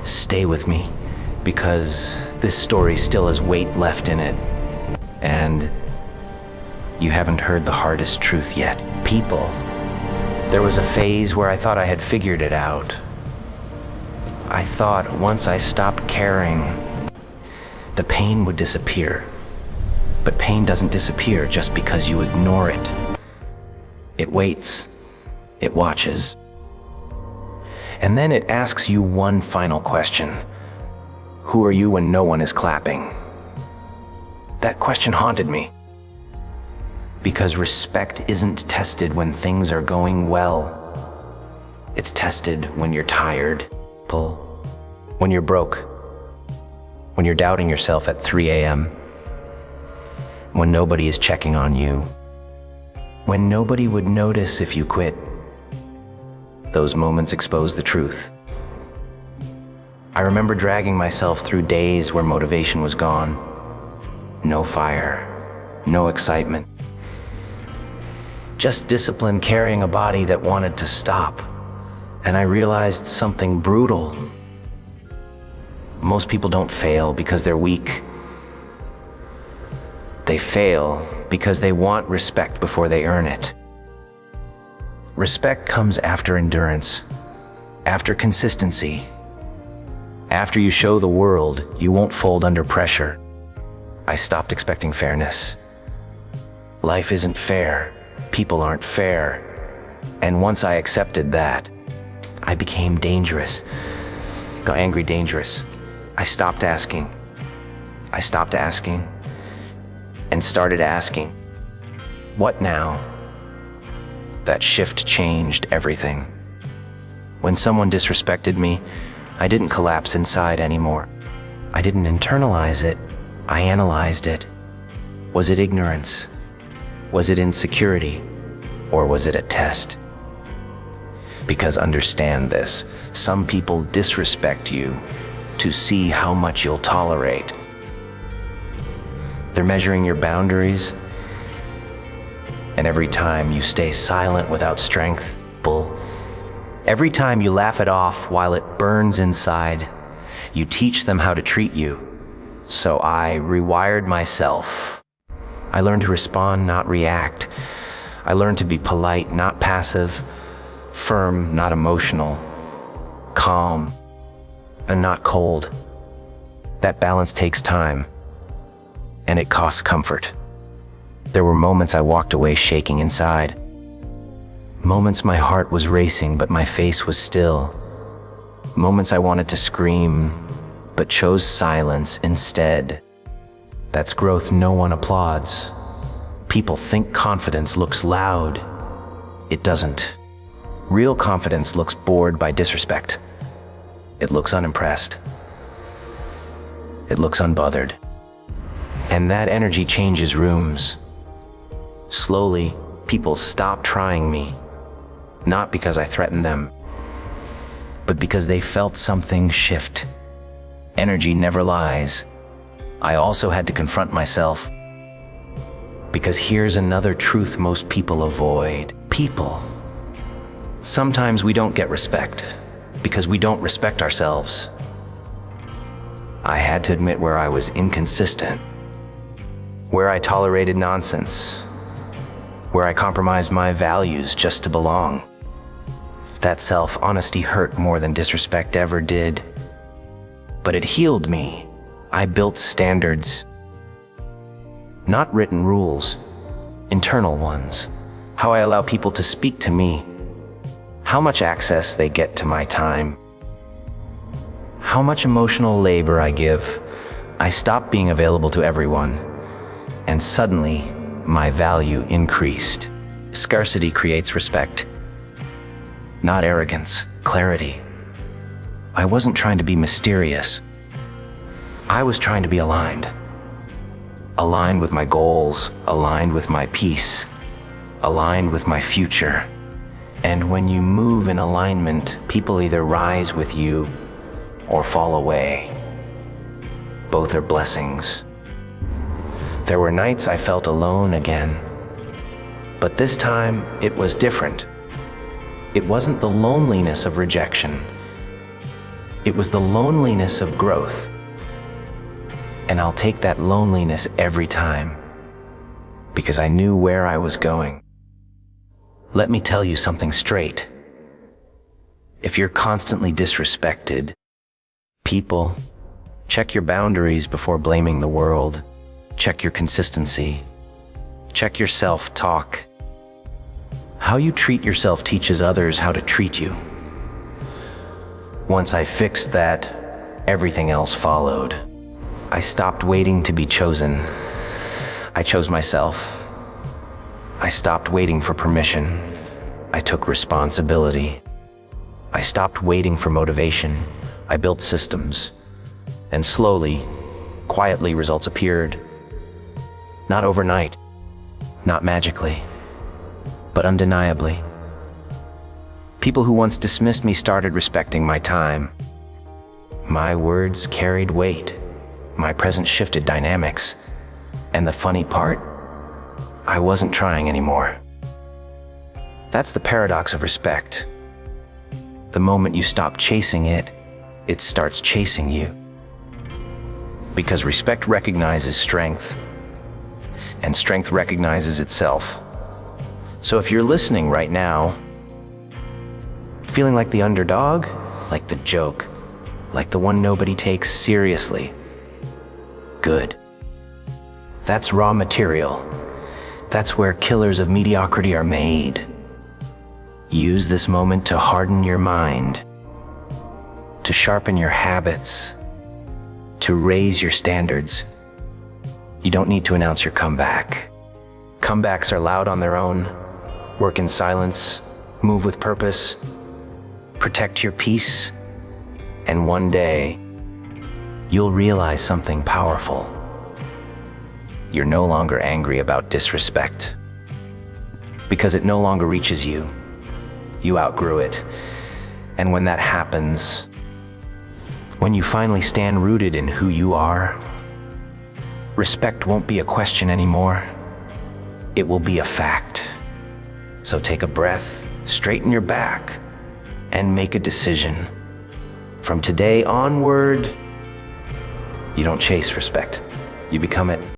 Stay with me, because this story still has weight left in it. And you haven't heard the hardest truth yet. People. There was a phase where I thought I had figured it out. I thought once I stopped caring, the pain would disappear. But pain doesn't disappear just because you ignore it. It waits. It watches. And then it asks you one final question. Who are you when no one is clapping? That question haunted me. Because respect isn't tested when things are going well. It's tested when you're tired, when you're broke, when you're doubting yourself at 3 a.m., when nobody is checking on you, when nobody would notice if you quit. Those moments expose the truth. I remember dragging myself through days where motivation was gone. No fire, no excitement. Just discipline carrying a body that wanted to stop. And I realized something brutal. Most people don't fail because they're weak. They fail because they want respect before they earn it. Respect comes after endurance, after consistency. After you show the world you won't fold under pressure. I stopped expecting fairness. Life isn't fair. People aren't fair. And once I accepted that, I became dangerous. Got angry, dangerous. I stopped asking. I stopped asking and started asking, what now? That shift changed everything. When someone disrespected me, I didn't collapse inside anymore. I didn't internalize it. I analyzed it. Was it ignorance? Was it insecurity? Or was it a test? Because understand this, some people disrespect you to see how much you'll tolerate. They're measuring your boundaries, and every time you stay silent without strength, every time you laugh it off while it burns inside, you teach them how to treat you. So I rewired myself. I learned to respond, not react. I learned to be polite, not passive, firm, not emotional, calm, and not cold. That balance takes time, and it costs comfort. There were moments I walked away shaking inside. Moments my heart was racing, but my face was still. Moments I wanted to scream, but chose silence instead. That's growth no one applauds. People think confidence looks loud. It doesn't. Real confidence looks bored by disrespect. It looks unimpressed. It looks unbothered. And that energy changes rooms. Slowly, people stop trying me. Not because I threatened them, but because they felt something shift. Energy never lies. I also had to confront myself. Because here's another truth most people avoid. People. Sometimes we don't get respect because we don't respect ourselves. I had to admit where I was inconsistent, where I tolerated nonsense, where I compromised my values just to belong. That self-honesty hurt more than disrespect ever did. But it healed me. I built standards. Not written rules, internal ones. How I allow people to speak to me. How much access they get to my time. How much emotional labor I give. I stopped being available to everyone. And suddenly, my value increased. Scarcity creates respect. Not arrogance, clarity. I wasn't trying to be mysterious. I was trying to be aligned. Aligned with my goals, aligned with my peace, aligned with my future. And when you move in alignment, people either rise with you or fall away. Both are blessings. There were nights I felt alone again. But this time, it was different. It wasn't the loneliness of rejection. It was the loneliness of growth. And I'll take that loneliness every time, because I knew where I was going. Let me tell you something straight. If you're constantly disrespected, people, check your boundaries before blaming the world. Check your consistency. Check your self-talk. How you treat yourself teaches others how to treat you. Once I fixed that, everything else followed. I stopped waiting to be chosen. I chose myself. I stopped waiting for permission. I took responsibility. I stopped waiting for motivation. I built systems. And slowly, quietly, results appeared. Not overnight, not magically, but undeniably. People who once dismissed me started respecting my time. My words carried weight. My presence shifted dynamics. And the funny part, I wasn't trying anymore. That's the paradox of respect. The moment you stop chasing it, it starts chasing you. Because respect recognizes strength, and strength recognizes itself. So if you're listening right now, feeling like the underdog, like the joke, like the one nobody takes seriously, good. That's raw material. That's where killers of mediocrity are made. Use this moment to harden your mind, to sharpen your habits, to raise your standards. You don't need to announce your comeback. Comebacks are loud on their own. Work in silence, move with purpose, protect your peace, and one day, you'll realize something powerful. You're no longer angry about disrespect, because it no longer reaches you. You outgrew it. And when that happens, when you finally stand rooted in who you are, respect won't be a question anymore. It will be a fact. So take a breath, straighten your back, and make a decision. From today onward, you don't chase respect. You become it.